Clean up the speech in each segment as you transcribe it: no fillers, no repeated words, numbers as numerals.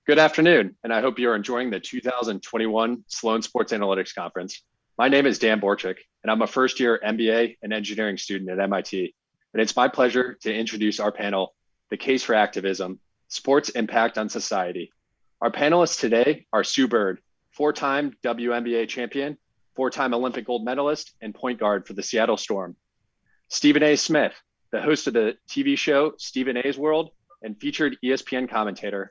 Good afternoon, and I hope you're enjoying the 2021 Sloan Sports Analytics Conference. My name is Dan Borchik, and I'm a first-year MBA and engineering student at MIT. And it's my pleasure to introduce our panel, The Case for Activism, Sports Impact on Society. Our panelists today are Sue Bird, four-time WNBA champion, four-time Olympic gold medalist, and point guard for the Seattle Storm. Stephen A. Smith, the host of the TV show Stephen A's World and featured ESPN commentator.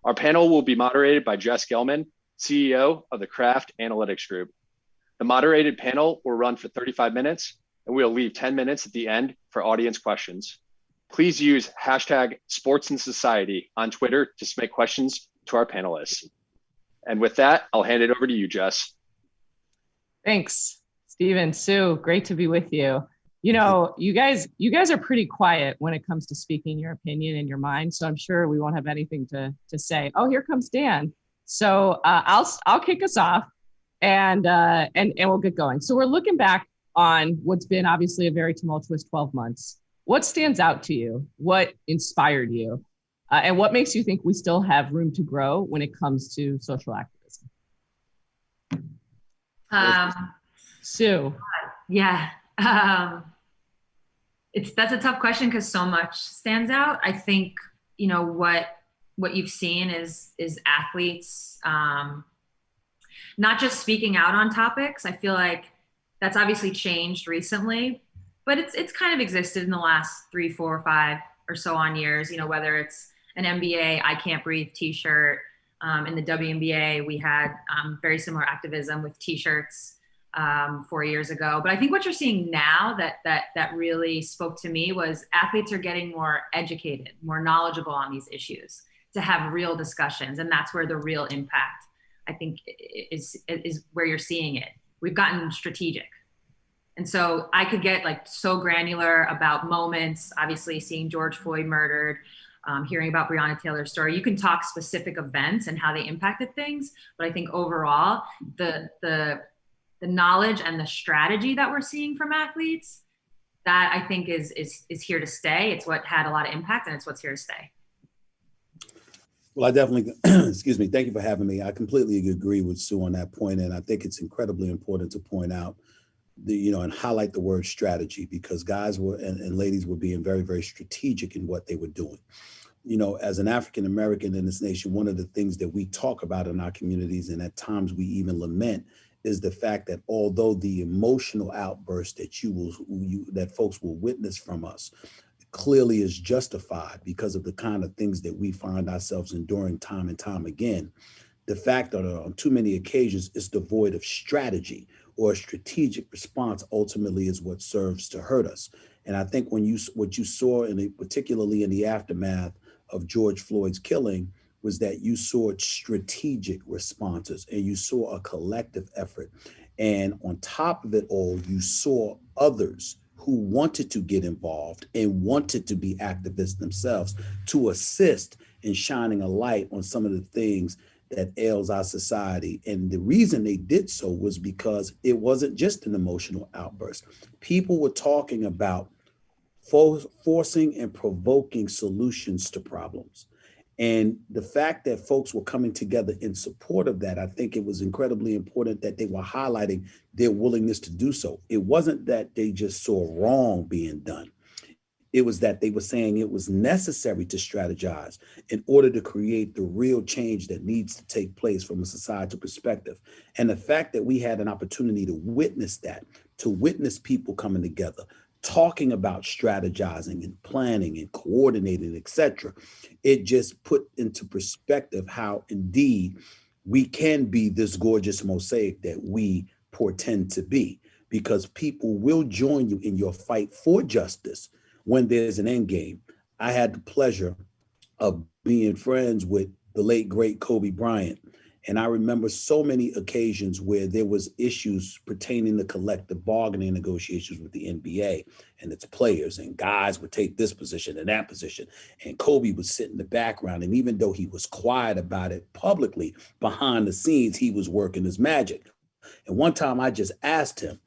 Our panel will be moderated by Jess Gelman, CEO of the Kraft Analytics Group. The moderated panel will run for 35 minutes, and we'll leave 10 minutes at the end for audience questions. Please use hashtag Sports and Society on Twitter to submit questions to our panelists. And with that, I'll hand it over to you, Jess. Thanks, Stephen, Sue, great to be with you. You know, you guys are pretty quiet when it comes to speaking your opinion and your mind. So I'm sure we won't have anything to say. Oh, here comes Dan. So I'll kick us off and we'll get going. So we're looking back on what's been obviously a very tumultuous 12 months. What stands out to you? What inspired you? And what makes you think we still have room to grow when it comes to social activism? Sue. Yeah. That's a tough question because so much stands out. I think, you know, what you've seen is athletes not just speaking out on topics. I feel like that's obviously changed recently, but it's kind of existed in the last 3, 4, 5 or so on years, you know, whether it's an NBA I Can't Breathe t-shirt. In the WNBA, we had very similar activism with t-shirts 4 years ago. But I think what you're seeing now that really spoke to me was athletes are getting more educated, more knowledgeable on these issues to have real discussions. And that's where the real impact, I think, is where you're seeing it. We've gotten strategic. And so I could get like so granular about moments, obviously seeing George Floyd murdered, hearing about Breonna Taylor's story. You can talk specific events and how they impacted things. But I think overall, the knowledge and the strategy that we're seeing from athletes, that I think is here to stay. It's what had a lot of impact and it's what's here to stay. Well, I definitely, excuse me, thank you for having me. I completely agree with Sue on that point. And I think it's incredibly important to point out and highlight the word strategy, because guys and ladies were being very, very strategic in what they were doing. You know, as an African-American in this nation, one of the things that we talk about in our communities, and at times we even lament, is the fact that although the emotional outburst that folks will witness from us clearly is justified because of the kind of things that we find ourselves enduring time and time again, the fact that on too many occasions it's devoid of strategy or a strategic response ultimately is what serves to hurt us. And I think what you saw particularly in the aftermath of George Floyd's killing was that you saw strategic responses and you saw a collective effort. And on top of it all, you saw others who wanted to get involved and wanted to be activists themselves to assist in shining a light on some of the things that ails our society. And the reason they did so was because it wasn't just an emotional outburst. People were talking about forcing and provoking solutions to problems. And the fact that folks were coming together in support of that, I think it was incredibly important that they were highlighting their willingness to do so. It wasn't that they just saw wrong being done. It was that they were saying it was necessary to strategize in order to create the real change that needs to take place from a societal perspective. And the fact that we had an opportunity to witness that, to witness people coming together, talking about strategizing and planning and coordinating, et cetera, it just put into perspective how indeed we can be this gorgeous mosaic that we portend to be, because people will join you in your fight for justice when there's an end game. I had the pleasure of being friends with the late, great Kobe Bryant. And I remember so many occasions where there was issues pertaining to collective bargaining negotiations with the NBA and its players, and guys would take this position and that position. And Kobe would sit in the background. And even though he was quiet about it publicly, behind the scenes, he was working his magic. And one time I just asked him,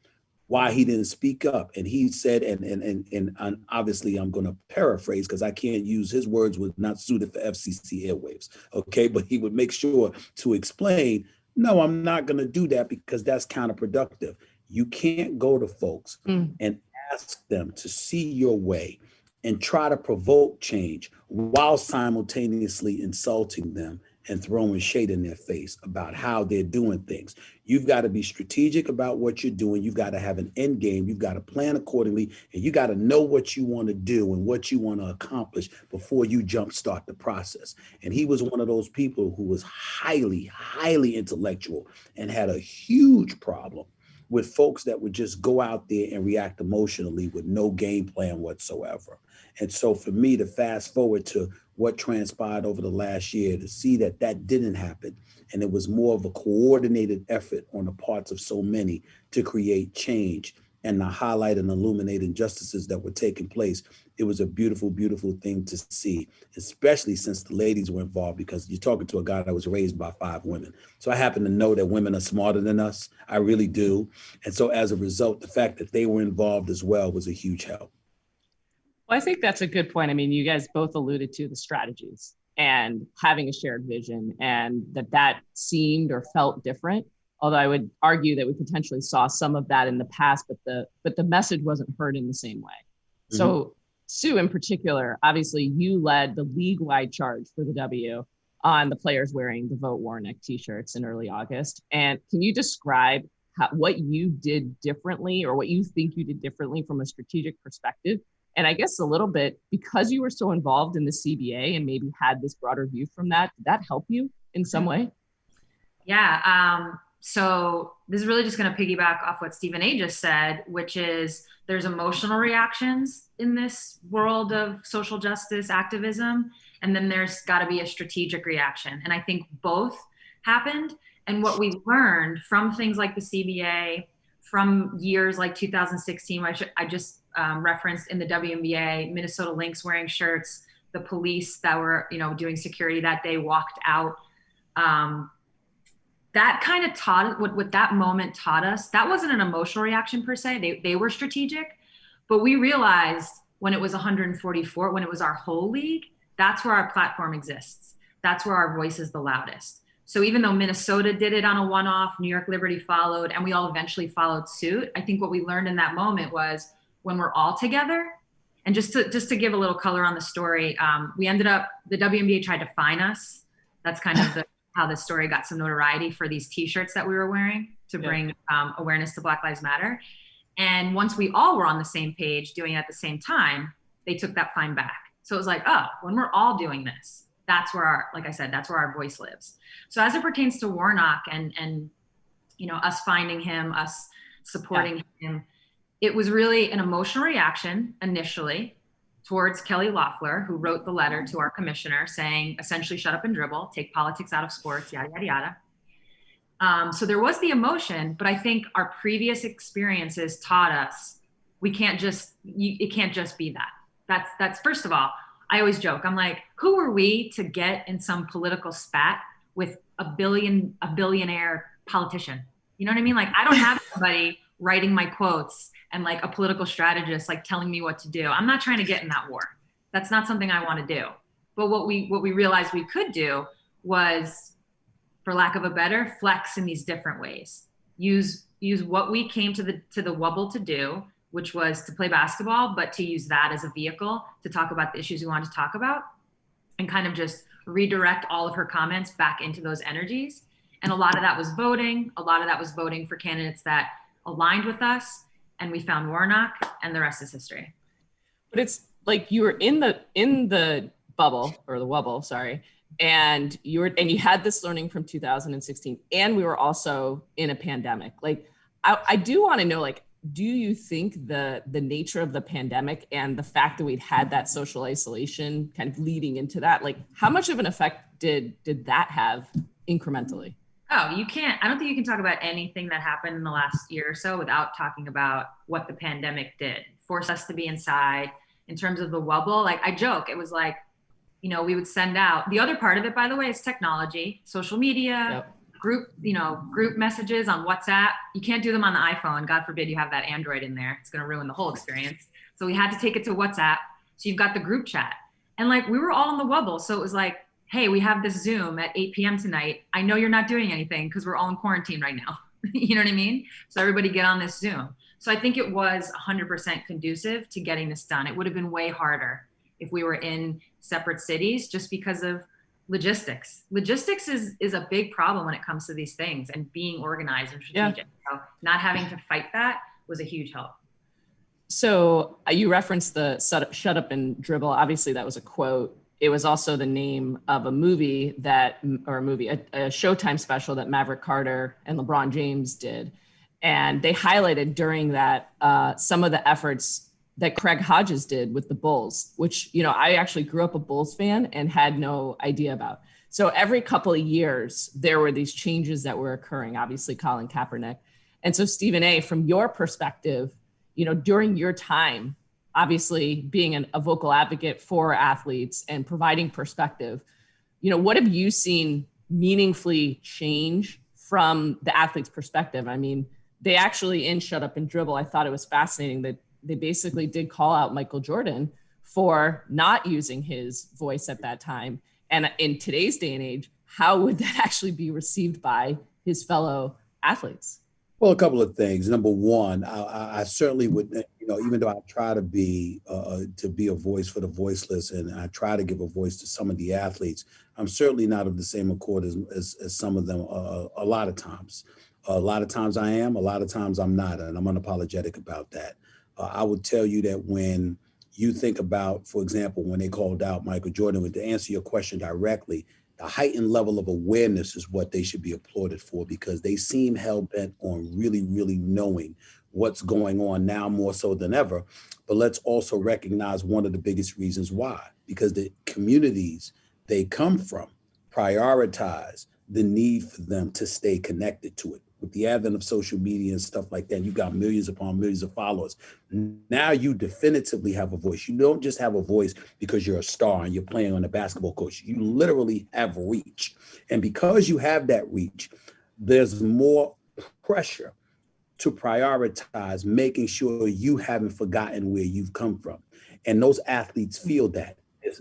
why he didn't speak up. And he said, and obviously I'm going to paraphrase because I can't use his words, was not suited for FCC airwaves. Okay. But he would make sure to explain, no, I'm not going to do that because that's counterproductive. You can't go to folks and ask them to see your way and try to provoke change while simultaneously insulting them and throwing shade in their face about how they're doing things. You've got to be strategic about what you're doing. You've got to have an end game. You've got to plan accordingly, and you got to know what you want to do and what you want to accomplish before you jumpstart the process. And he was one of those people who was highly, highly intellectual and had a huge problem with folks that would just go out there and react emotionally with no game plan whatsoever. And so for me to fast forward to what transpired over the last year, to see that that didn't happen, and it was more of a coordinated effort on the parts of so many to create change and to highlight and illuminate injustices that were taking place, it was a beautiful, beautiful thing to see, especially since the ladies were involved, because you're talking to a guy that was raised by 5 women. So I happen to know that women are smarter than us. I really do. And so as a result, the fact that they were involved as well was a huge help. Well, I think that's a good point. I mean, you guys both alluded to the strategies and having a shared vision, and that seemed or felt different. Although I would argue that we potentially saw some of that in the past, but the message wasn't heard in the same way. Mm-hmm. So Sue, in particular, obviously you led the league-wide charge for the W on the players wearing the Vote Warnock t-shirts in early August. And can you describe what you did differently, or what you think you did differently from a strategic perspective? And I guess a little bit, because you were so involved in the CBA and maybe had this broader view from that, did that help you in some way? Yeah. So this is really just going to piggyback off what Stephen A. just said, which is there's emotional reactions in this world of social justice activism, and then there's got to be a strategic reaction. And I think both happened. And what we learned from things like the CBA, from years like 2016, I just referenced in the WNBA, Minnesota Lynx wearing shirts, the police that were, doing security that day walked out. That kind of taught what that moment taught us. That wasn't an emotional reaction per se. They were strategic, but we realized when it was 144, when it was our whole league, that's where our platform exists. That's where our voice is the loudest. So even though Minnesota did it on a one-off, New York Liberty followed, and we all eventually followed suit, I think what we learned in that moment was when we're all together, and just to give a little color on the story, we ended up, the WNBA tried to fine us. That's kind of how the story got some notoriety for these t-shirts that we were wearing to bring awareness to Black Lives Matter. And once we all were on the same page doing it at the same time, they took that fine back. So it was like, oh, when we're all doing this, that's where like I said, that's where our voice lives. So as it pertains to Warnock and us finding him, us supporting him, it was really an emotional reaction initially towards Kelly Loeffler, who wrote the letter to our commissioner saying, essentially, shut up and dribble, take politics out of sports, yada, yada, yada. So there was the emotion, but I think our previous experiences taught us it can't just be that. That's first of all, I always joke, I'm like, who are we to get in some political spat with a billionaire politician? You know what I mean? Like, I don't have somebody writing my quotes and like a political strategist like telling me what to do. I'm not trying to get in that war. That's not something I want to do. But what we realized we could do was, for lack of a better, flex in these different ways. Use what we came to the Wubble to do, which was to play basketball, but to use that as a vehicle to talk about the issues we wanted to talk about, and kind of just redirect all of her comments back into those energies. And a lot of that was voting. A lot of that was voting for candidates that aligned with us. And we found Warnock, and the rest is history. But it's like you were in the bubble, or the Wubble, sorry, and you had this learning from 2016, and we were also in a pandemic. Like, I do want to know, like, do you think the nature of the pandemic and the fact that we'd had that social isolation kind of leading into that, like, how much of an effect did that have incrementally? Oh, I don't think you can talk about anything that happened in the last year or so without talking about what the pandemic did. Forced us to be inside. In terms of the Wubble, like, I joke, it was like, we would send out, the other part of it, by the way, is technology, social media, group messages on WhatsApp. You can't do them on the iPhone. God forbid you have that Android in there. It's going to ruin the whole experience. So we had to take it to WhatsApp. So you've got the group chat. And like, we were all in the wubble. So it was like, hey, we have this Zoom at 8 p.m. tonight. I know you're not doing anything because we're all in quarantine right now. You know what I mean? So everybody get on this Zoom. So I think it was 100% conducive to getting this done. It would have been way harder if we were in separate cities just because of logistics. Logistics is a big problem when it comes to these things and being organized and strategic. Yeah. So not having to fight that was a huge help. So you referenced the shut up and dribble. Obviously that was a quote. It was also the name of a movie a Showtime special that Maverick Carter and LeBron James did. And they highlighted during that some of the efforts that Craig Hodges did with the Bulls, which, I actually grew up a Bulls fan and had no idea about. So every couple of years, there were these changes that were occurring, obviously Colin Kaepernick. And so Stephen A., from your perspective, during your time, obviously being a vocal advocate for athletes and providing perspective, what have you seen meaningfully change from the athlete's perspective? I mean, they actually, in Shut Up and Dribble, I thought it was fascinating that they basically did call out Michael Jordan for not using his voice at that time. And in today's day and age, how would that actually be received by his fellow athletes? Well, a couple of things. Number one, I certainly would, even though I try to be a voice for the voiceless, and I try to give a voice to some of the athletes, I'm certainly not of the same accord as some of them. A lot of times I am, a lot of times I'm not, and I'm unapologetic about that. I would tell you that when you think about, for example, when they called out Michael Jordan, to answer your question directly, the heightened level of awareness is what they should be applauded for, because they seem hell-bent on really, really knowing what's going on now more so than ever. But let's also recognize one of the biggest reasons why, because the communities they come from prioritize the need for them to stay connected to it. With the advent of social media and stuff like that, you've got millions upon millions of followers. Now you definitively have a voice. You don't just have a voice because you're a star and you're playing on a basketball coach. You literally have reach. And because you have that reach, there's more pressure to prioritize making sure you haven't forgotten where you've come from. And those athletes feel that.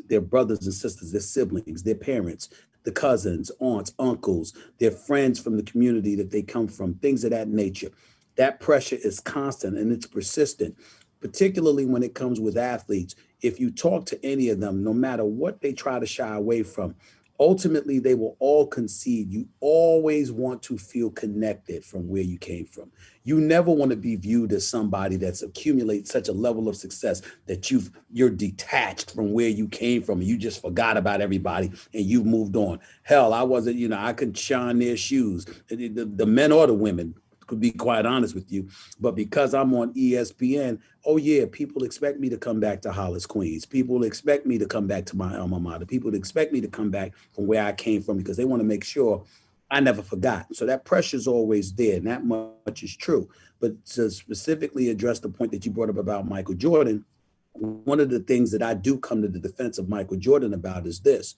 Their brothers and sisters, their siblings, their parents, the cousins, aunts, uncles, their friends from the community that they come from, things of that nature. That pressure is constant and it's persistent, particularly when it comes with athletes. If you talk to any of them, no matter what they try to shy away from, ultimately they will all concede. You always want to feel connected from where you came from. You never want to be viewed as somebody that's accumulated such a level of success that you're detached from where you came from and you just forgot about everybody and you've moved on. Hell, I wasn't, I couldn't shine their shoes, the men or the women, could be quite honest with you. But because I'm on ESPN, oh yeah, people expect me to come back to Hollis, Queens. People expect me to come back to my alma mater. People expect me to come back from where I came from because they want to make sure I never forgot. So that pressure is always there, and that much is true. But to specifically address the point that you brought up about Michael Jordan, one of the things that I do come to the defense of Michael Jordan about is this.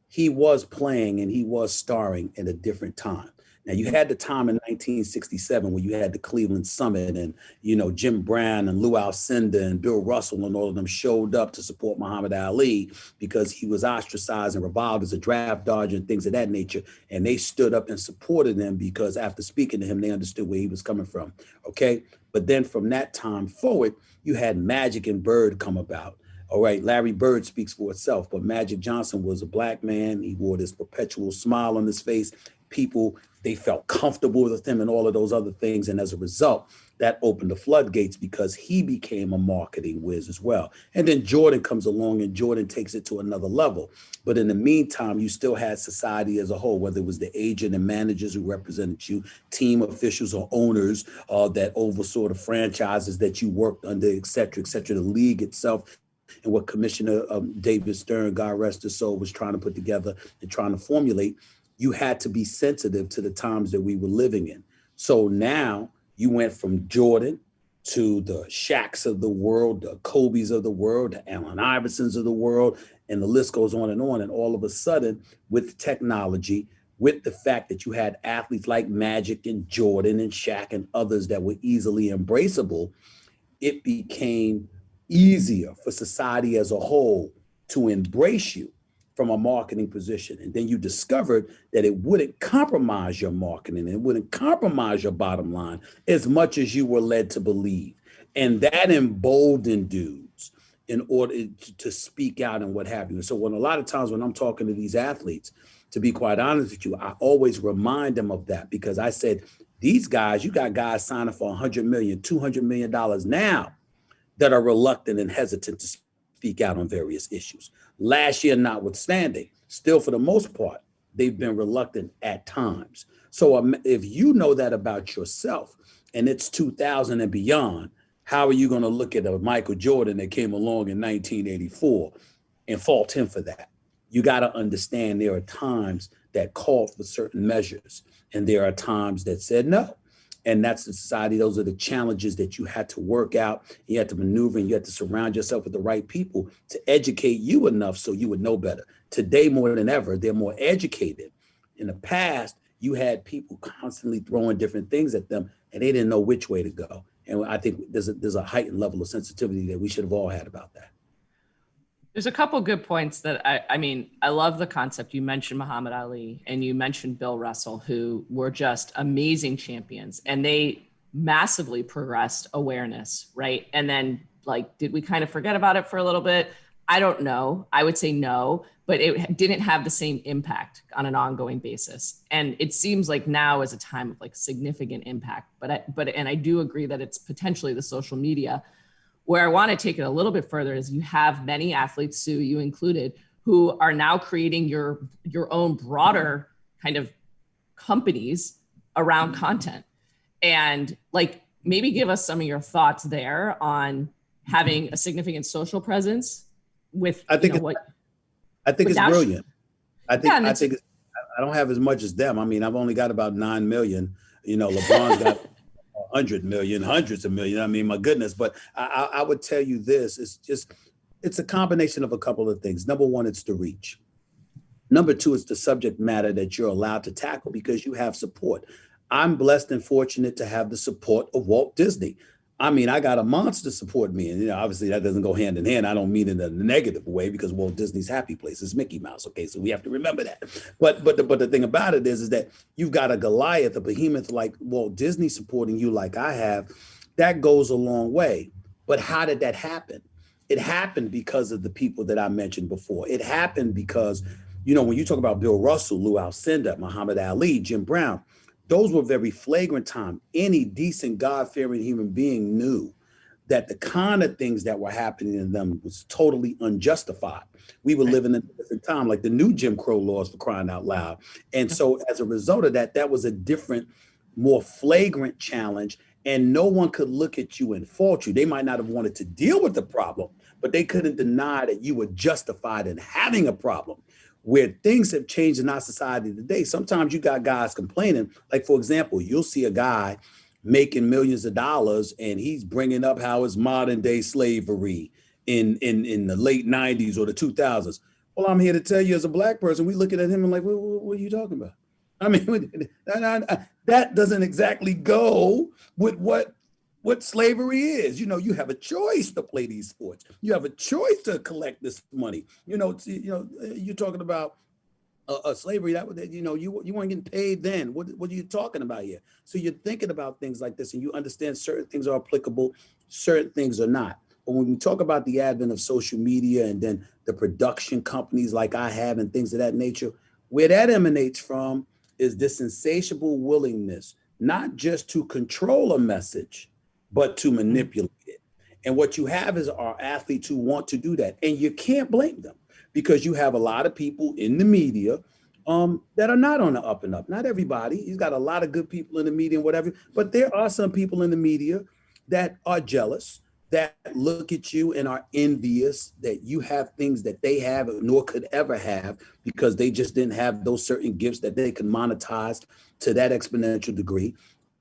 He was playing and he was starring at a different time. Now, you had the time in 1967 when you had the Cleveland Summit and, Jim Brown and Lou Alcindor and Bill Russell and all of them showed up to support Muhammad Ali because he was ostracized and reviled as a draft dodger and things of that nature. And they stood up and supported him because after speaking to him, they understood where he was coming from. Okay. But then from that time forward, you had Magic and Bird come about. All right, Larry Bird speaks for itself, but Magic Johnson was a Black man. He wore this perpetual smile on his face. People, they felt comfortable with him and all of those other things. And as a result, that opened the floodgates because he became a marketing whiz as well. And then Jordan comes along and Jordan takes it to another level. But in the meantime, you still had society as a whole, whether it was the agent and managers who represented you, team officials or owners that oversaw the franchises that you worked under, et cetera, the league itself. And what Commissioner David Stern, God rest his soul, was trying to put together and trying to formulate, you had to be sensitive to the times that we were living in. So now you went from Jordan to the Shaqs of the world, the Kobe's of the world, the Allen Iversons of the world, and the list goes on. And all of a sudden, with technology, with the fact that you had athletes like Magic and Jordan and Shaq and others that were easily embraceable, it became easier for society as a whole to embrace you from a marketing position. And then you discovered that it wouldn't compromise your marketing, and it wouldn't compromise your bottom line as much as you were led to believe. And that emboldened dudes in order to speak out and what have you. And so when a lot of times when I'm talking to these athletes, to be quite honest with you, I always remind them of that, because I said, these guys, you got guys signing for $100 million, $200 million now that are reluctant and hesitant to speak out on various issues. Last year notwithstanding, still for the most part, they've been reluctant at times. So if you know that about yourself and it's 2000 and beyond, how are you going to look at a Michael Jordan that came along in 1984 and fault him for that? You got to understand there are times that called for certain measures, and there are times that said no. And that's the society. Those are the challenges that you had to work out. You had to maneuver, and you had to surround yourself with the right people to educate you enough so you would know better. Today, more than ever, they're more educated. In the past, you had people constantly throwing different things at them, and they didn't know which way to go. And I think there's a heightened level of sensitivity that we should have all had about that. There's a couple good points that I mean, I love the concept. You mentioned Muhammad Ali and you mentioned Bill Russell, who were just amazing champions, and they massively progressed awareness, right? And then, like, did we kind of forget about it for a little bit? I don't know. I would say no, but it didn't have the same impact on an ongoing basis. And it seems like now is a time of like significant impact, and I do agree that it's potentially the social media. Where I want to take it a little bit further is you have many athletes, Sue, you included, who are now creating your own broader kind of companies around content. And like, maybe give us some of your thoughts there on having a significant social presence with, I think it's brilliant. I don't have as much as them. I mean, I've only got about 9 million. You know, LeBron's got 100 million, hundreds of million. I mean, my goodness. But I would tell you this, it's a combination of a couple of things. Number one, it's the reach. Number two, it's the subject matter that you're allowed to tackle because you have support. I'm blessed and fortunate to have the support of Walt Disney. I mean, I got a monster support me. And, you know, obviously that doesn't go hand in hand. I don't mean in a negative way because Walt Disney's happy place is Mickey Mouse. Okay, so we have to remember that. But the thing about it is that you've got a Goliath, a behemoth like Walt Disney supporting you like I have. That goes a long way. But how did that happen? It happened because of the people that I mentioned before. It happened because, you know, when you talk about Bill Russell, Lou Alcindor, Muhammad Ali, Jim Brown, those were very flagrant time. Any decent, God-fearing human being knew that the kind of things that were happening to them was totally unjustified. We were living in a different time, like the new Jim Crow laws, for crying out loud. And so as a result of that, that was a different, more flagrant challenge. And no one could look at you and fault you. They might not have wanted to deal with the problem, but they couldn't deny that you were justified in having a problem. Where things have changed in our society today, sometimes you got guys complaining. Like, for example, you'll see a guy making millions of dollars and he's bringing up how it's modern day slavery in the late 90s or the 2000s. Well, I'm here to tell you as a Black person, we looking at him and like, what are you talking about? I mean, that doesn't exactly go with what slavery is. You know, you have a choice to play these sports. You have a choice to collect this money. You're talking about slavery that, you know, you weren't getting paid then. What are you talking about here? So you're thinking about things like this and you understand certain things are applicable, certain things are not. But when we talk about the advent of social media and then the production companies like I have and things of that nature, where that emanates from is this insatiable willingness, not just to control a message, but to manipulate it. And what you have is our athletes who want to do that. And you can't blame them because you have a lot of people in the media that are not on the up and up. Not everybody. You've got a lot of good people in the media and whatever, but there are some people in the media that are jealous, that look at you and are envious that you have things that they have nor could ever have because they just didn't have those certain gifts that they can monetize to that exponential degree.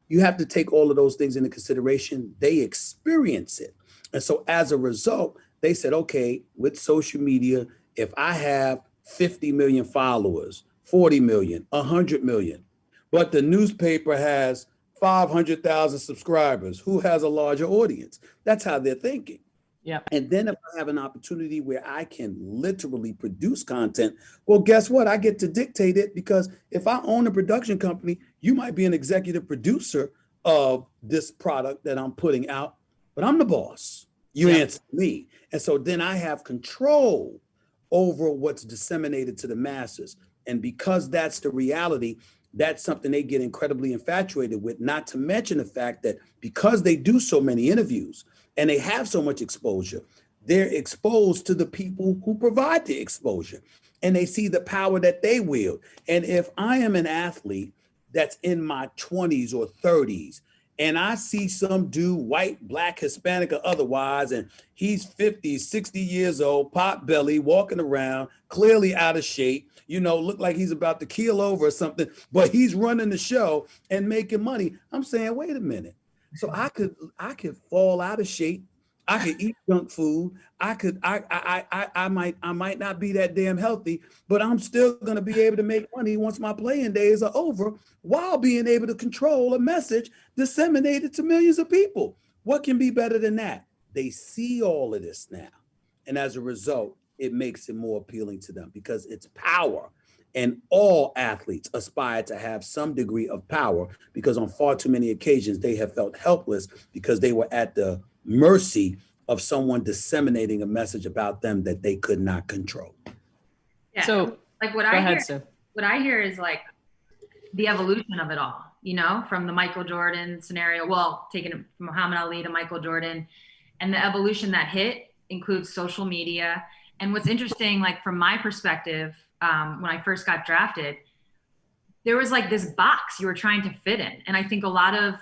You have to take all of those things into consideration. They experience it. And so as a result, they said, okay, with social media, if I have 50 million followers, 40 million, 100 million. But the newspaper has 500,000 subscribers. Who has a larger audience? That's how they're thinking. Yeah. And then if I have an opportunity where I can literally produce content, well, guess what? I get to dictate it, because if I own a production company, you might be an executive producer of this product that I'm putting out, but I'm the boss. You answer me. And so then I have control over what's disseminated to the masses. And because that's the reality, that's something they get incredibly infatuated with, not to mention the fact that because they do so many interviews and they have so much exposure, they're exposed to the people who provide the exposure, and they see the power that they wield. And if I am an athlete that's in my 20s or 30s, and I see some dude, white, black, Hispanic, or otherwise, and he's 50, 60 years old, pot belly, walking around, clearly out of shape, look like he's about to keel over or something, but he's running the show and making money. I'm saying, wait a minute. So I could fall out of shape. I could eat junk food. I might not be that damn healthy, but I'm still going to be able to make money once my playing days are over, while being able to control a message disseminated to millions of people. What can be better than that? They see all of this now. And as a result, it makes it more appealing to them because it's power. And all athletes aspire to have some degree of power, because on far too many occasions, they have felt helpless because they were at the mercy of someone disseminating a message about them that they could not control. Yeah. So like what I hear is like the evolution of it all, from the Michael Jordan scenario, taking it from Muhammad Ali to Michael Jordan, and the evolution that hit includes social media. And what's interesting, like from my perspective, when I first got drafted, there was like this box you were trying to fit in. And I think a lot of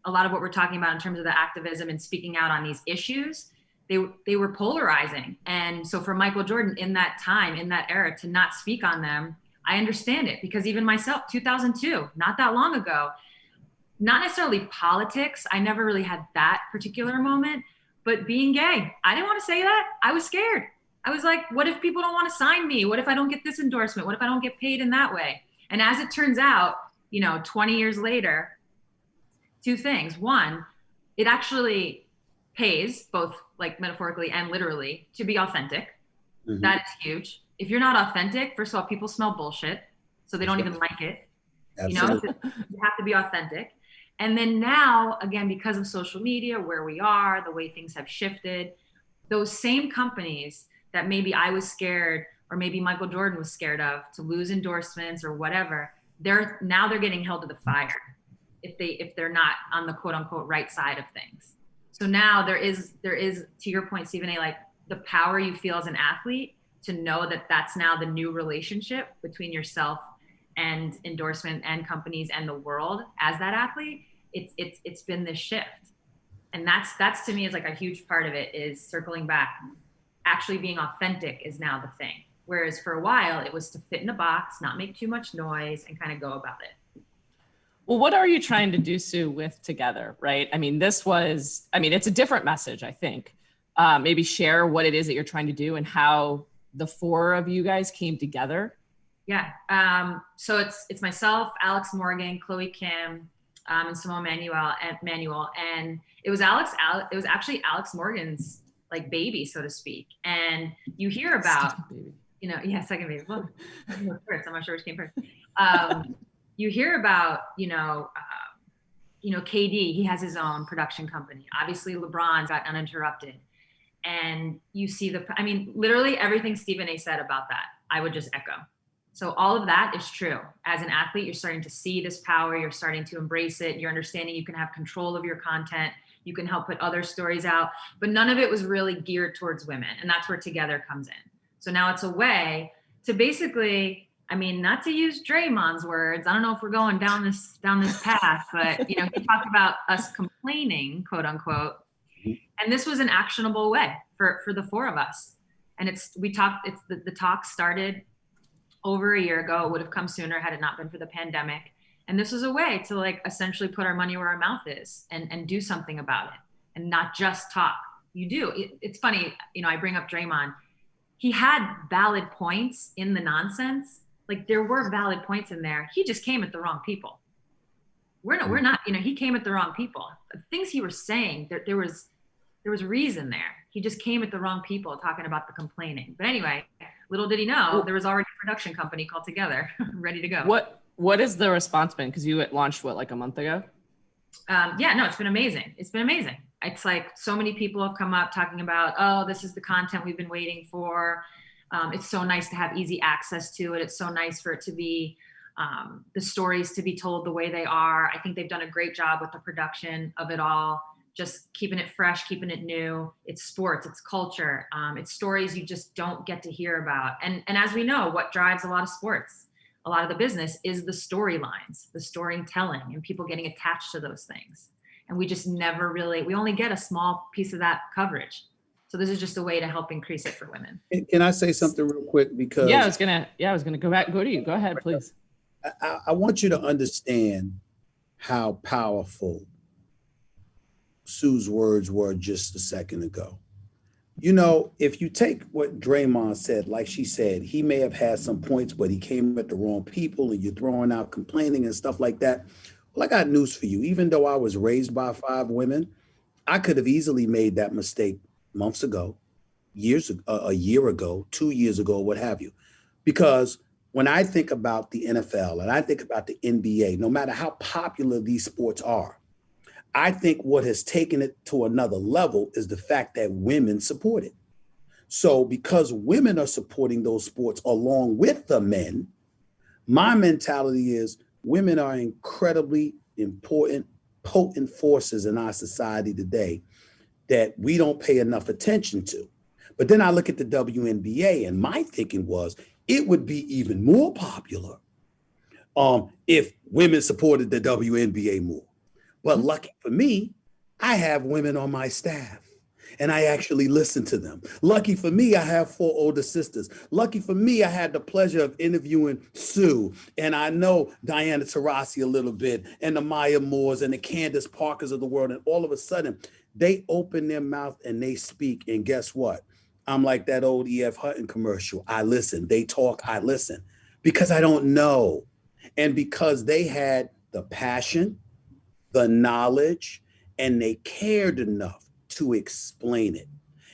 what we're talking about in terms of the activism and speaking out on these issues, they were polarizing. And so for Michael Jordan in that time, in that era, to not speak on them, I understand it, because even myself, 2002, not that long ago, not necessarily politics. I never really had that particular moment, but being gay, I didn't want to say that. I was scared. I was like, what if people don't want to sign me? What if I don't get this endorsement? What if I don't get paid in that way? And as it turns out, 20 years later, two things. One, it actually pays, both like metaphorically and literally, to be authentic. Mm-hmm. That is huge. If you're not authentic, first of all, people smell bullshit, so they don't even like it. Absolutely. So you have to be authentic. And then now, again, because of social media, where we are, the way things have shifted, those same companies that maybe I was scared, or maybe Michael Jordan was scared of, to lose endorsements or whatever, they're getting held to the fire if they're not on the quote unquote right side of things. So now there is, to your point, Stephen A., like the power you feel as an athlete to know that that's now the new relationship between yourself and endorsement and companies and the world as that athlete. It's been this shift. And that's to me is like a huge part of it, is circling back. Actually being authentic is now the thing. Whereas for a while it was to fit in a box, not make too much noise, and kind of go about it. Well, what are you trying to do, Sue, with Together, right? I mean, it's a different message, I think. Maybe share what it is that you're trying to do and how the four of you guys came together. Yeah. So it's myself, Alex Morgan, Chloe Kim, and Simone Manuel, and it was actually Alex Morgan's like baby, so to speak. And you hear about, second baby. Well, first, I'm not sure which came first. You hear about, KD, he has his own production company. Obviously, LeBron's got Uninterrupted. And you see literally everything Stephen A. said about that, I would just echo. So all of that is true. As an athlete, you're starting to see this power. You're starting to embrace it. You're understanding you can have control of your content. You can help put other stories out. But none of it was really geared towards women. And that's where Together comes in. So now it's a way to basically, not to use Draymond's words, I don't know if we're going down this path, but he talked about us complaining, quote unquote. And this was an actionable way for the four of us. And the talk started over a year ago. It would have come sooner had it not been for the pandemic. And this was a way to like essentially put our money where our mouth is and do something about it and not just talk. It's funny, I bring up Draymond. He had valid points in the nonsense, like there were valid points in there. He just came at the wrong people. We're not, he came at the wrong people. The things he was saying, there was reason there. He just came at the wrong people talking about the complaining. But anyway, little did he know, there was already a production company called together, ready to go. What is the response been? Because you launched like a month ago? It's been amazing. It's been amazing. It's like so many people have come up talking about, oh, this is the content we've been waiting for. It's so nice to have easy access to it. It's so nice for it to be, the stories to be told the way they are. I think they've done a great job with the production of it all, just keeping it fresh, keeping it new. It's sports, it's culture, it's stories you just don't get to hear about. And as we know, what drives a lot of sports, a lot of the business is the storylines, the storytelling, and people getting attached to those things. And we just never really, we only get a small piece of that coverage. So this is just a way to help increase it for women. Can I say something real quick? Because I was gonna go to you. Go ahead, please. I want you to understand how powerful Sue's words were just a second ago. If you take what Draymond said, like she said, he may have had some points, but he came at the wrong people and you're throwing out complaining and stuff like that. Well, I got news for you. Even though I was raised by 5 women, I could have easily made that mistake months ago, years ago, a year ago, 2 years ago, what have you. Because when I think about the NFL and I think about the NBA, no matter how popular these sports are, I think what has taken it to another level is the fact that women support it. So because women are supporting those sports along with the men, my mentality is women are incredibly important, potent forces in our society today that we don't pay enough attention to. But then I look at the WNBA and my thinking was it would be even more popular if women supported the WNBA more. But lucky for me, I have women on my staff and I actually listen to them. Lucky for me, I have 4 older sisters. Lucky for me, I had the pleasure of interviewing Sue, and I know Diana Taurasi a little bit, and the Maya Moores and the Candace Parkers of the world. And all of a sudden, they open their mouth and they speak. And guess what? I'm like that old E.F. Hutton commercial. I listen. They talk, I listen. Because I don't know. And because they had the passion, the knowledge, and they cared enough to explain it.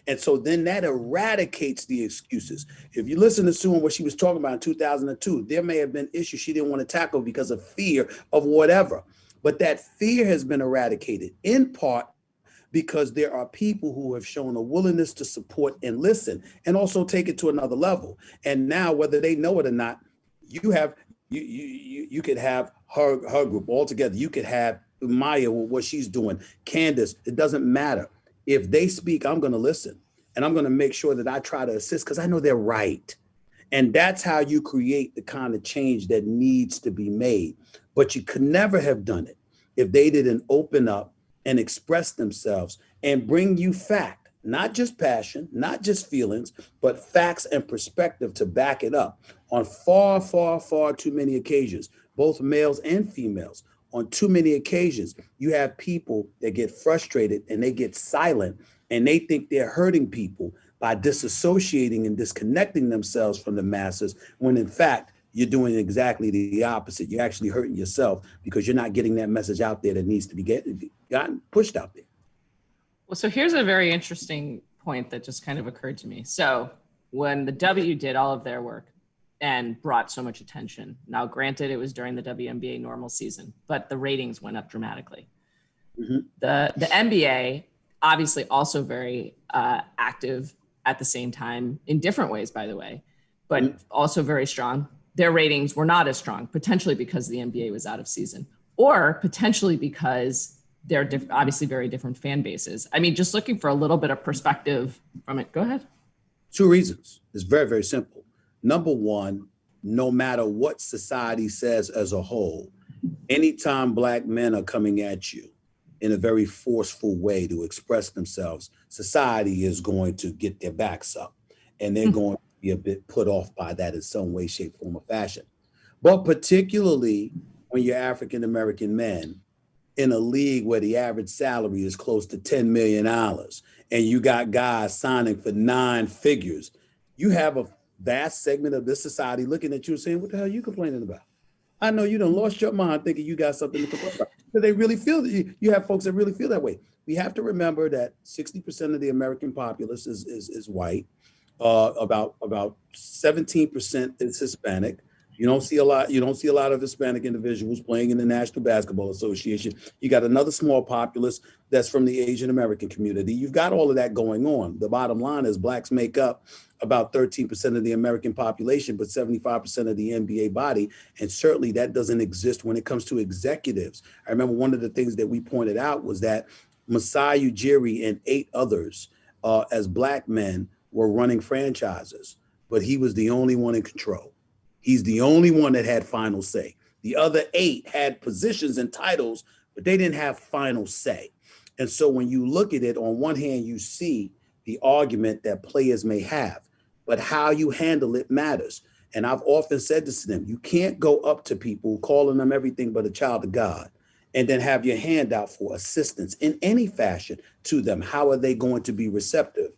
And so then that eradicates the excuses. If you listen to Sue and what she was talking about in 2002, there may have been issues she didn't want to tackle because of fear of whatever. But that fear has been eradicated in part because there are people who have shown a willingness to support and listen and also take it to another level. And now, whether they know it or not, you could have her group all together. You could have Maya, what she's doing, Candace, it doesn't matter. If they speak, I'm going to listen and I'm going to make sure that I try to assist because I know they're right. And that's how you create the kind of change that needs to be made. But you could never have done it if they didn't open up and express themselves and bring you fact, not just passion, not just feelings, but facts and perspective to back it up on far, far, far too many occasions, both males and females. On too many occasions, you have people that get frustrated and they get silent and they think they're hurting people by disassociating and disconnecting themselves from the masses, when in fact, you're doing exactly the opposite. You're actually hurting yourself because you're not getting that message out there that needs to be gotten pushed out there. Well, so here's a very interesting point that just kind of occurred to me. So when the W did all of their work and brought so much attention, now granted it was during the WNBA normal season, but the ratings went up dramatically. Mm-hmm. The NBA, obviously also very active at the same time in different ways, by the way, but also very strong. Their ratings were not as strong, potentially because the NBA was out of season, or potentially because they're obviously very different fan bases. I mean, just looking for a little bit of perspective from it. Go ahead. 2 reasons. It's very, very simple. Number one, no matter what society says as a whole, anytime Black men are coming at you in a very forceful way to express themselves, society is going to get their backs up and they're going to be a bit put off by that in some way, shape, form, or fashion. But particularly when you're African-American men in a league where the average salary is close to $10 million and you got guys signing for 9 figures, you have a vast segment of this society looking at you and saying, what the hell are you complaining about? I know you done lost your mind thinking you got something to complain about. Because they really feel that you have folks that really feel that way. We have to remember that 60% of the American populace is white. About 17% is Hispanic. You don't see a lot of Hispanic individuals playing in the National Basketball Association. You got another small populace that's from the Asian American community. You've got all of that going on. The bottom line is blacks make up about 13% of the American population, but 75% of the NBA body. And certainly that doesn't exist when it comes to executives. I remember one of the things that we pointed out was that Masai Ujiri and 8 others as black men were running franchises, but he was the only one in control. He's the only one that had final say. The other 8 had positions and titles, but they didn't have final say. And so when you look at it, on one hand, you see the argument that players may have, but how you handle it matters. And I've often said this to them, you can't go up to people calling them everything but a child of God and then have your hand out for assistance in any fashion to them. How are they going to be receptive?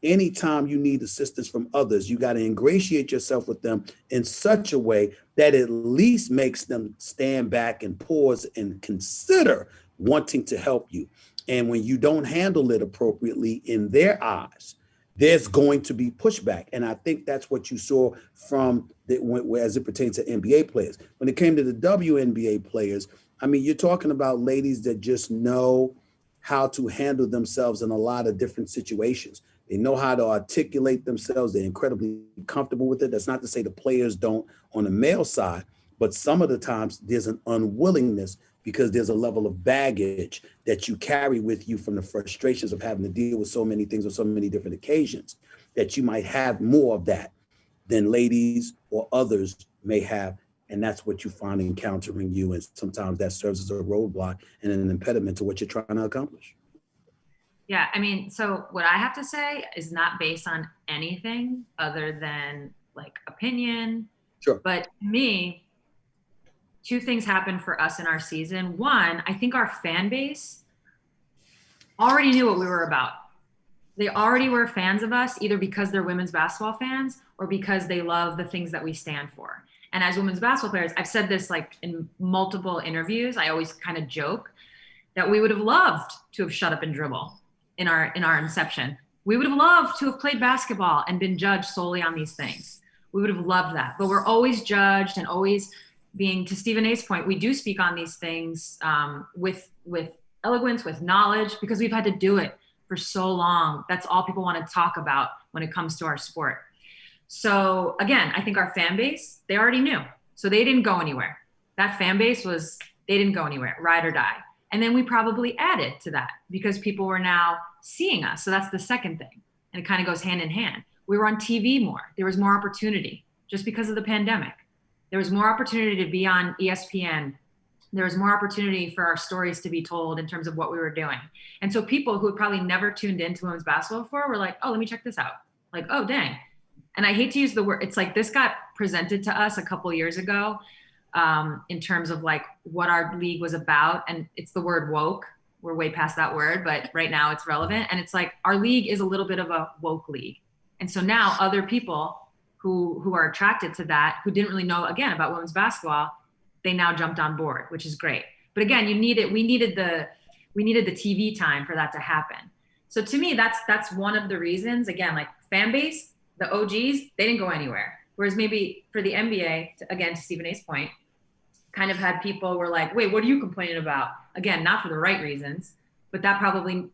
Anytime you need assistance from others, you got to ingratiate yourself with them in such a way that at least makes them stand back and pause and consider wanting to help you. And when you don't handle it appropriately in their eyes, there's going to be pushback. And I think that's what you saw from as it pertains to NBA players. When it came to the WNBA players, I mean, you're talking about ladies that just know how to handle themselves in a lot of different situations. They know how to articulate themselves. They're incredibly comfortable with it. That's not to say the players don't on the male side, but some of the times there's an unwillingness because there's a level of baggage that you carry with you from the frustrations of having to deal with so many things on so many different occasions, that you might have more of that than ladies or others may have. And that's what you find encountering you. And sometimes that serves as a roadblock and an impediment to what you're trying to accomplish. Yeah, I mean, so what I have to say is not based on anything other than like opinion. Sure. But to me, 2 things happened for us in our season. One, I think our fan base already knew what we were about. They already were fans of us, either because they're women's basketball fans or because they love the things that we stand for. And as women's basketball players, I've said this like in multiple interviews, I always kind of joke that we would have loved to have shut up and dribble in our inception. We would have loved to have played basketball and been judged solely on these things. We would have loved that, but we're always judged and always being, to Stephen A's point, we do speak on these things with eloquence, with knowledge, because we've had to do it for so long. That's all people want to talk about when it comes to our sport. So again, I think our fan base, they already knew. So they didn't go anywhere. That fan base they didn't go anywhere, ride or die. And then we probably added to that because people were now seeing us. So that's the second thing. And it kind of goes hand in hand. We were on TV more. There was more opportunity just because of the pandemic. There was more opportunity to be on ESPN. There was more opportunity for our stories to be told in terms of what we were doing. And so people who had probably never tuned into women's basketball before were like, oh, let me check this out. Like, oh, dang. And I hate to use the word, it's like this got presented to us a couple years ago in terms of like what our league was about. And it's the word woke. We're way past that word, but right now it's relevant. And it's like our league is a little bit of a woke league. And so now other people who are attracted to that, who didn't really know, again, about women's basketball, they now jumped on board, which is great. But again, we needed the TV time for that to happen. So to me, that's one of the reasons. Again, like fan base, the OGs, they didn't go anywhere. Whereas maybe for the NBA, again, to Stephen A's point, kind of had people were like, wait, what are you complaining about? Again, not for the right reasons, but that probably,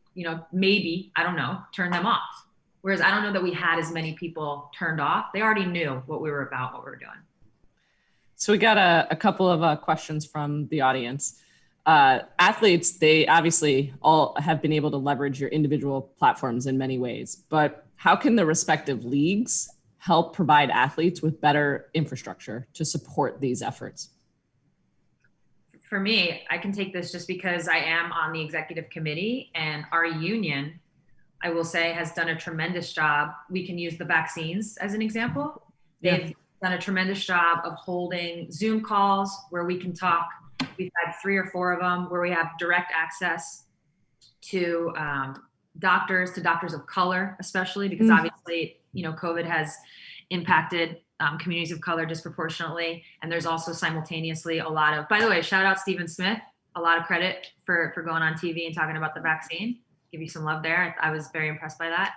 maybe, I don't know, turned them off. Whereas I don't know that we had as many people turned off. They already knew what we were about, what we were doing. So we got a couple of questions from the audience. Athletes, they obviously all have been able to leverage your individual platforms in many ways, but how can the respective leagues help provide athletes with better infrastructure to support these efforts? For me, I can take this just because I am on the executive committee, and our union, I will say, has done a tremendous job. We can use the vaccines as an example. They've done a tremendous job of holding Zoom calls where we can talk. We've had 3 or 4 of them where we have direct access to doctors of color, especially because obviously, COVID has impacted communities of color disproportionately. And there's also simultaneously a lot of, by the way, shout out Stephen Smith, a lot of credit for going on TV and talking about the vaccine. Give you some love there. I was very impressed by that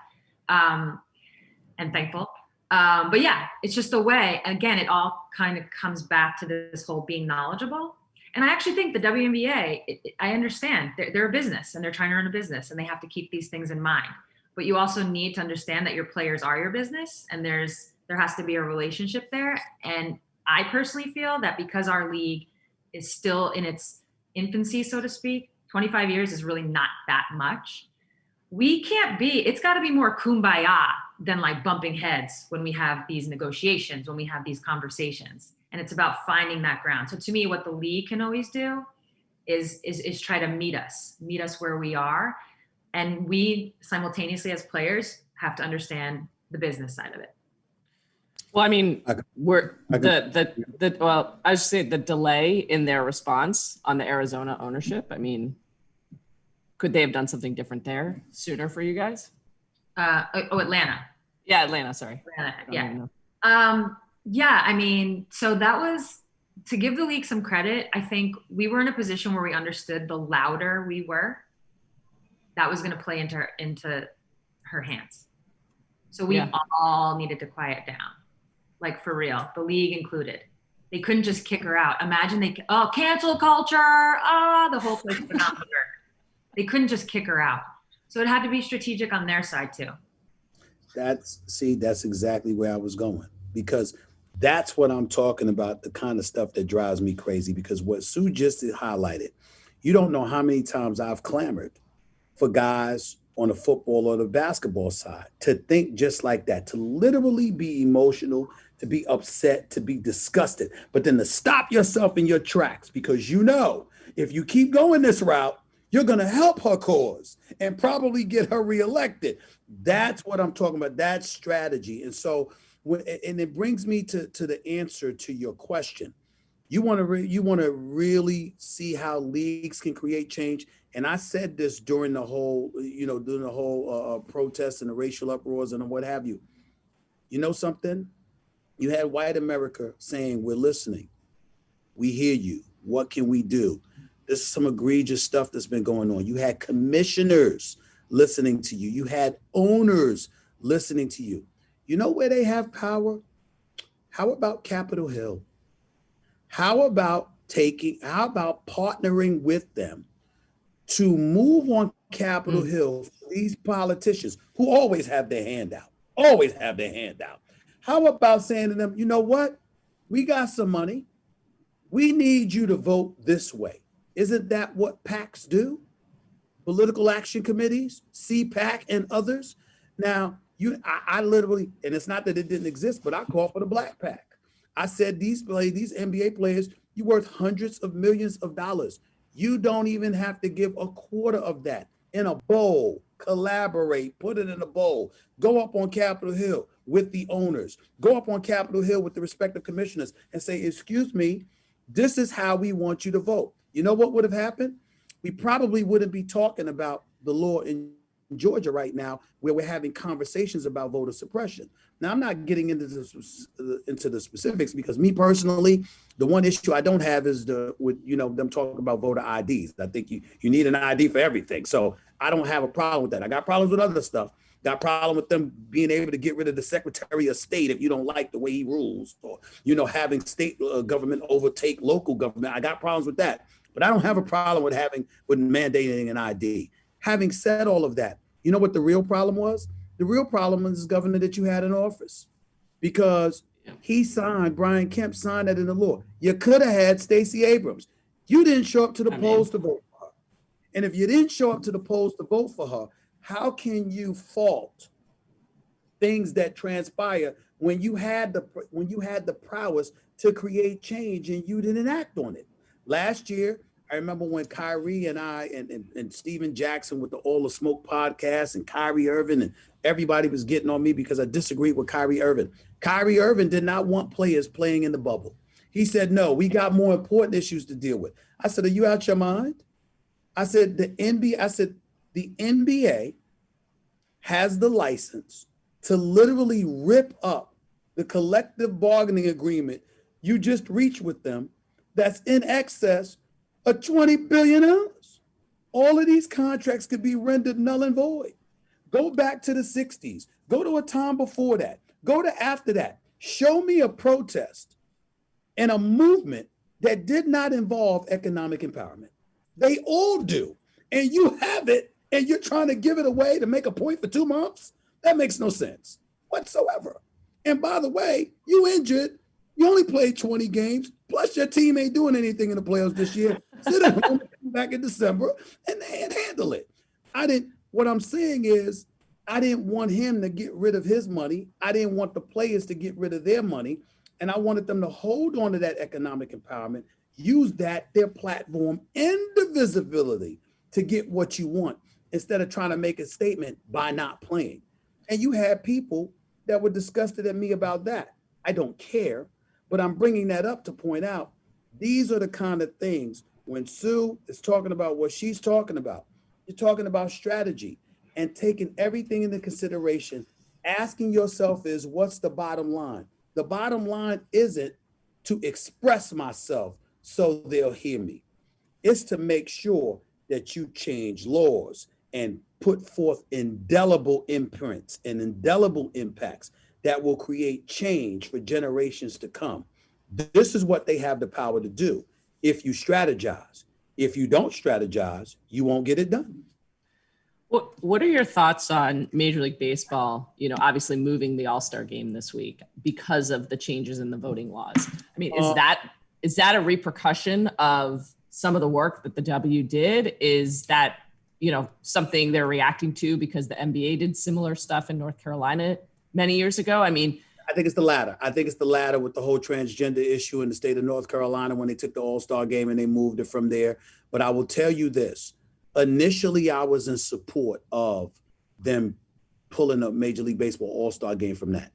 and thankful. But yeah, it's just the way, again, it all kind of comes back to this whole being knowledgeable. And I actually think the WNBA, I understand they're a business and they're trying to run a business and they have to keep these things in mind. But you also need to understand that your players are your business and there has to be a relationship there. And I personally feel that because our league is still in its infancy, so to speak, 25 years is really not that much. It's got to be more kumbaya than like bumping heads when we have these negotiations, when we have these conversations. And it's about finding that ground. So to me, what the league can always do is try to meet us where we are. And we simultaneously as players have to understand the business side of it. Well, I mean, I should say the delay in their response on the Arizona ownership. I mean, could they have done something different there sooner for you guys? Atlanta. Yeah, Atlanta. Sorry. Atlanta, yeah. I mean, so that was, to give the league some credit, I think we were in a position where we understood the louder we were, that was going to play into her hands. So we all needed to quiet down, like for real, the league included. They couldn't just kick her out. Imagine cancel culture. The whole place would not work. They couldn't just kick her out. So it had to be strategic on their side too. That's exactly where I was going, because that's what I'm talking about, the kind of stuff that drives me crazy, because what Sue just highlighted, you don't know how many times I've clamored for guys on the football or the basketball side to think just like that, to literally be emotional, to be upset, to be disgusted, but then to stop yourself in your tracks, because you know, if you keep going this route, you're going to help her cause and probably get her reelected. That's what I'm talking about, that strategy. And so, and it brings me to the answer to your question. You want to really see how leagues can create change. And I said this during the whole, protests and the racial uproars and what have you. You know something? You had white America saying, we're listening. We hear you. What can we do? This is some egregious stuff that's been going on. You had commissioners listening to you. You had owners listening to you. You know where they have power? How about Capitol Hill? How about partnering with them to move on Capitol Hill for these politicians who always have their hand out, How about saying to them, you know what? We got some money. We need you to vote this way. Isn't that what PACs do? Political action committees, CPAC and others. Now, I literally, and it's not that it didn't exist, but I called for the Black PAC. I said, these NBA players, you're worth hundreds of millions of dollars. You don't even have to give a quarter of that in a bowl, collaborate, put it in a bowl, go up on Capitol Hill with the owners, go up on Capitol Hill with the respective commissioners and say, excuse me, this is how we want you to vote. You know what would have happened? We probably wouldn't be talking about the law in Georgia right now, where we're having conversations about voter suppression. Now, I'm not getting into the specifics, because me personally, the one issue I don't have is them talking about voter IDs. I think you need an ID for everything. So I don't have a problem with that. I got problems with other stuff. Got a problem with them being able to get rid of the Secretary of State if you don't like the way he rules, or, having state government overtake local government. I got problems with that. But I don't have a problem with mandating an ID. Having said all of that, you know what the real problem was? The real problem was the governor that you had in office, because Brian Kemp signed that in the law. You could have had Stacey Abrams. You didn't show up to the polls to vote for her. And if you didn't show up to the polls to vote for her, how can you fault things that transpire when you had the prowess to create change and you didn't act on it? Last year, I remember when Kyrie and I and Steven Jackson with the All the Smoke podcast and Kyrie Irving, and everybody was getting on me because I disagreed with Kyrie Irving. Kyrie Irving did not want players playing in the bubble. He said, no, we got more important issues to deal with. I said, are you out your mind? I said, the NBA has the license to literally rip up the collective bargaining agreement you just reached with them that's in excess of $20 billion. All of these contracts could be rendered null and void. Go back to the 60s. Go to a time before that. Go to after that. Show me a protest and a movement that did not involve economic empowerment. They all do. And you have it, and you're trying to give it away to make a point for 2 months? That makes no sense whatsoever. And by the way, you injured. You only played 20 games, plus your team ain't doing anything in the playoffs this year. Sit at home back in December and handle it. What I'm saying is, I didn't want him to get rid of his money. I didn't want the players to get rid of their money. And I wanted them to hold on to that economic empowerment, use that, their platform, and the visibility to get what you want, instead of trying to make a statement by not playing. And you had people that were disgusted at me about that. I don't care, but I'm bringing that up to point out, these are the kind of things when Sue is talking about what she's talking about, you're talking about strategy and taking everything into consideration. Asking yourself is, what's the bottom line? The bottom line isn't to express myself so they'll hear me. It's to make sure that you change laws and put forth indelible imprints and indelible impacts that will create change for generations to come. This is what they have the power to do if you strategize. If you don't strategize, you won't get it done. What are your thoughts on Major League Baseball, obviously moving the All-Star game this week because of the changes in the voting laws? I mean, is that a repercussion of some of the work that the W did? Is that, something they're reacting to because the NBA did similar stuff in North Carolina many years ago? I mean, I think it's the latter. I think it's the latter with the whole transgender issue in the state of North Carolina when they took the All-Star game and they moved it from there. But I will tell you this. Initially, I was in support of them pulling a Major League Baseball All-Star game from that.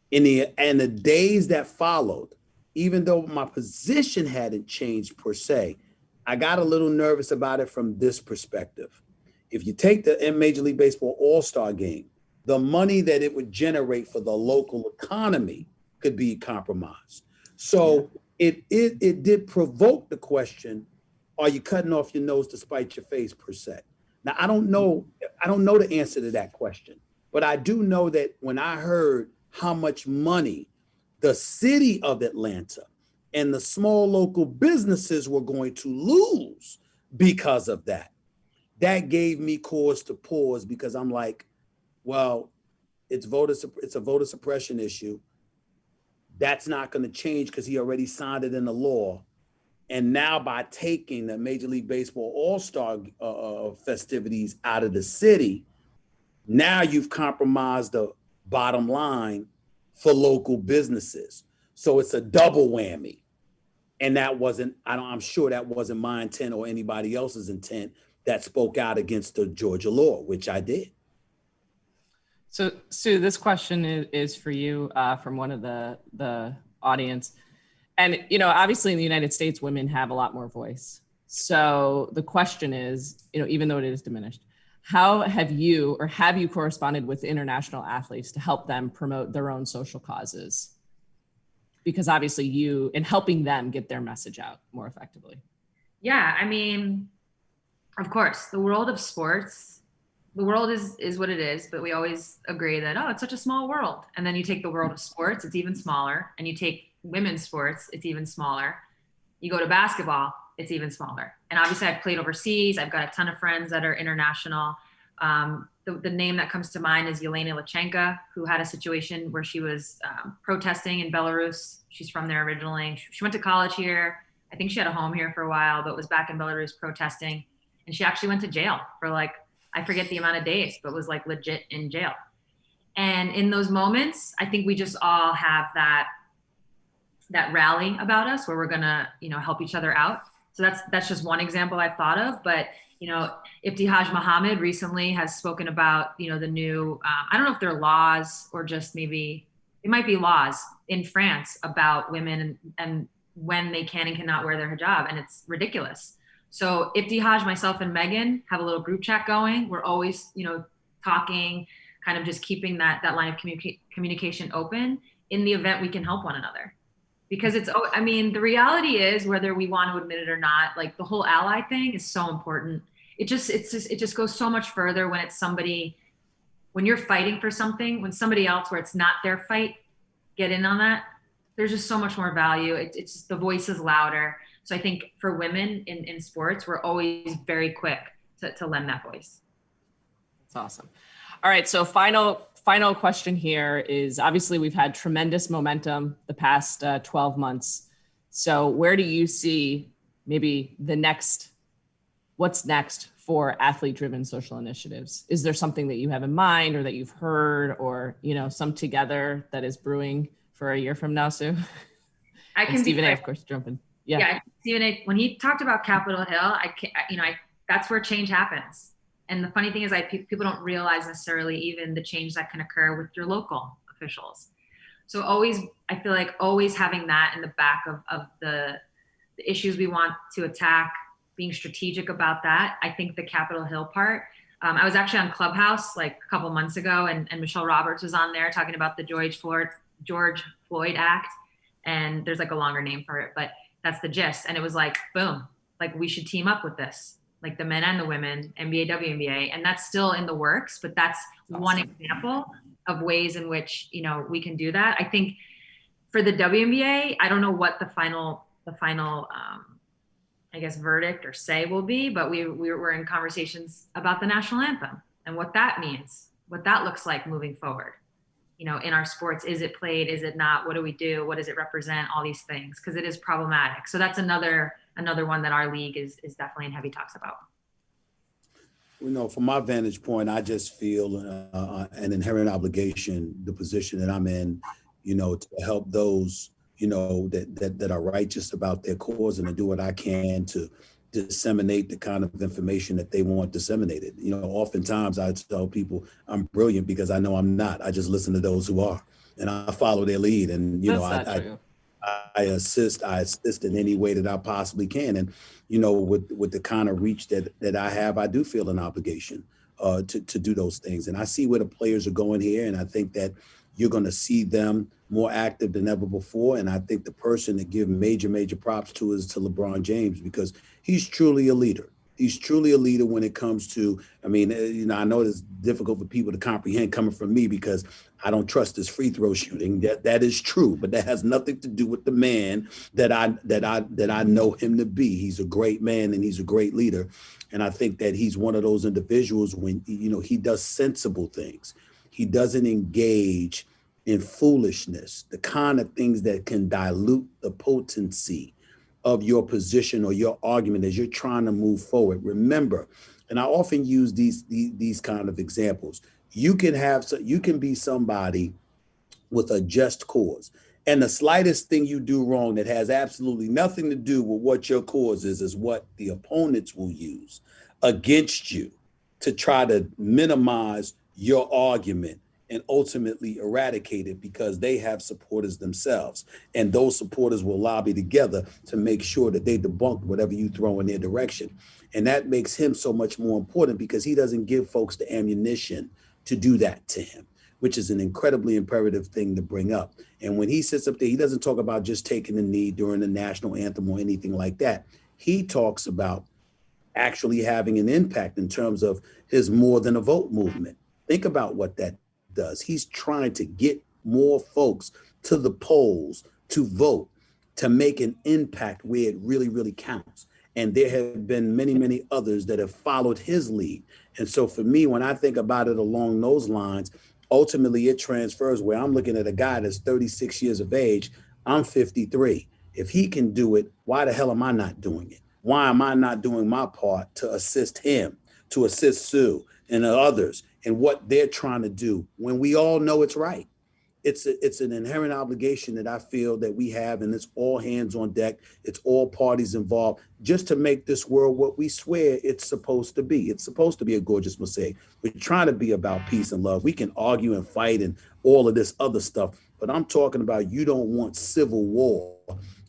In the days that followed, even though my position hadn't changed per se, I got a little nervous about it from this perspective. If you take the Major League Baseball All-Star game, the money that it would generate for the local economy could be compromised. So it did provoke the question, are you cutting off your nose to spite your face per se? Now, I don't know the answer to that question, but I do know that when I heard how much money the city of Atlanta and the small local businesses were going to lose because of that, that gave me cause to pause, because I'm like, well, it's a voter suppression issue. That's not going to change because he already signed it in the law. And now by taking the Major League Baseball All-Star festivities out of the city, now you've compromised the bottom line for local businesses. So it's a double whammy. And I'm sure that wasn't my intent or anybody else's intent that spoke out against the Georgia law, which I did. So Sue, this question is for you from one of the audience. And, obviously in the United States, women have a lot more voice. So the question is, even though it is diminished, how have you corresponded with international athletes to help them promote their own social causes? Because obviously in helping them get their message out more effectively. Yeah, I mean, of course, the world of sports, the world is what it is, but we always agree that, it's such a small world. And then you take the world of sports, it's even smaller. And you take women's sports, it's even smaller. You go to basketball, it's even smaller. And obviously I've played overseas. I've got a ton of friends that are international. The name that comes to mind is Yelena Lachenka, who had a situation where she was protesting in Belarus. She's from there originally. She went to college here. I think she had a home here for a while, but was back in Belarus protesting. And she actually went to jail for I forget the amount of days, but was legit in jail. And in those moments, I think we just all have that rally about us where we're gonna, help each other out. So that's just one example I've thought of. But Ibtihaj Muhammad recently has spoken about, the new, I don't know if they're laws or just maybe it might be laws in France about women and when they can and cannot wear their hijab, and it's ridiculous. So Ibtihaj, myself, and Megan have a little group chat going. We're always, talking, kind of just keeping that line of communication open. in the event we can help one another. Because I mean, the reality is, whether we want to admit it or not, like the whole ally thing is so important. It just goes so much further when it's somebody, when you're fighting for something, when somebody else where it's not their fight, get in on that. There's just so much more value. It's just, the voice is louder. So I think for women in sports, we're always very quick to lend that voice. That's awesome. All right. So final question here is, obviously we've had tremendous momentum the past 12 months. So where do you see maybe what's next for athlete-driven social initiatives? Is there something that you have in mind, or that you've heard, or, some together that is brewing for a year from now, Sue? I can. Stephen A, of course, jump in. Yeah, Stephen A, when he talked about Capitol Hill, that's where change happens. And the funny thing is, people don't realize necessarily even the change that can occur with your local officials. So I feel like always having that in the back of the issues we want to attack, being strategic about that. I think the Capitol Hill part, I was actually on Clubhouse like a couple months ago, and Michelle Roberts was on there talking about the George Floyd Act. And there's like a longer name for it, but that's the gist. And it was like, boom, like we should team up with this, like the men and the women, NBA, WNBA. And that's still in the works, but that's one example of ways in which, we can do that. I think for the WNBA, I don't know what the final I guess verdict or say will be, but we were in conversations about the national anthem and what that means, what that looks like moving forward. In our sports, is it played? Is it not? What do we do? What does it represent? All these things, because it is problematic. So that's another one that our league is definitely in heavy talks about. From my vantage point, I just feel an inherent obligation, the position that I'm in, to help those, that are righteous about their cause, and to do what I can to disseminate the kind of information that they want disseminated. Oftentimes I tell people I'm brilliant because I know I'm not. I just listen to those who are, and I follow their lead. And, I assist in any way that I possibly can. And, with the kind of reach that I have, I do feel an obligation to do those things. And I see where the players are going here. And I think that you're going to see them more active than ever before. And I think the person to give major props to is to LeBron James, because he's truly a leader. He's truly a leader when it comes to, I know it's difficult for people to comprehend coming from me because I don't trust his free throw shooting. That is true, but that has nothing to do with the man that I know him to be. He's a great man and he's a great leader. And I think that he's one of those individuals when, he does sensible things. He doesn't engage in foolishness, the kind of things that can dilute the potency of your position or your argument as you're trying to move forward. Remember, and I often use these kind of examples. You can be somebody with a just cause, and the slightest thing you do wrong that has absolutely nothing to do with what your cause is what the opponents will use against you to try to minimize your argument and ultimately eradicate it, because they have supporters themselves. And those supporters will lobby together to make sure that they debunk whatever you throw in their direction. And that makes him so much more important, because he doesn't give folks the ammunition to do that to him, which is an incredibly imperative thing to bring up. And when he sits up there, he doesn't talk about just taking the knee during the national anthem or anything like that. He talks about actually having an impact in terms of his more than a vote movement. Think about what that does. He's trying to get more folks to the polls to vote, to make an impact where it really counts. And there have been many others that have followed his lead. And so for me, when I think about it along those lines, ultimately it transfers where I'm looking at a guy that's 36 years of age. I'm 53. If he can do it, why the hell am I not doing it? Why am I not doing my part to assist him, to assist Sue and others in what they're trying to do when we all know it's right? It's an inherent obligation that I feel that we have, and it's all hands on deck. It's all parties involved, just to make this world what we swear it's supposed to be. It's supposed to be a gorgeous mosaic. We're trying to be about peace and love. We can argue and fight and all of this other stuff, but I'm talking about, you don't want civil war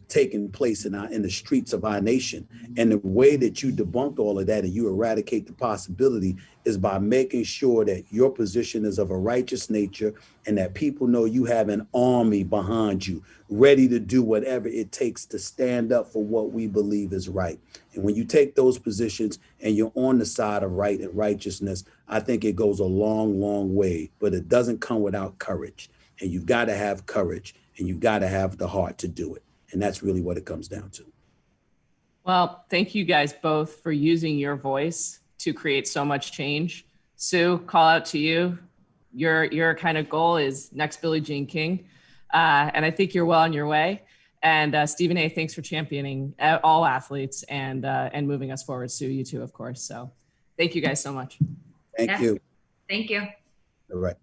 taking place in the streets of our nation. And the way that you debunk all of that and you eradicate the possibility is by making sure that your position is of a righteous nature and that people know you have an army behind you, ready to do whatever it takes to stand up for what we believe is right. And when you take those positions and you're on the side of right and righteousness, I think it goes a long, long way, but it doesn't come without courage. And you've got to have courage and you've got to have the heart to do it. And that's really what it comes down to. Well, thank you guys both for using your voice to create so much change. Sue, call out to you. Your kind of goal is next Billie Jean King. And I think you're well on your way. And Stephen A., thanks for championing all athletes and moving us forward. Sue, you too, of course. So thank you guys so much. Thank you. Thank you. All right.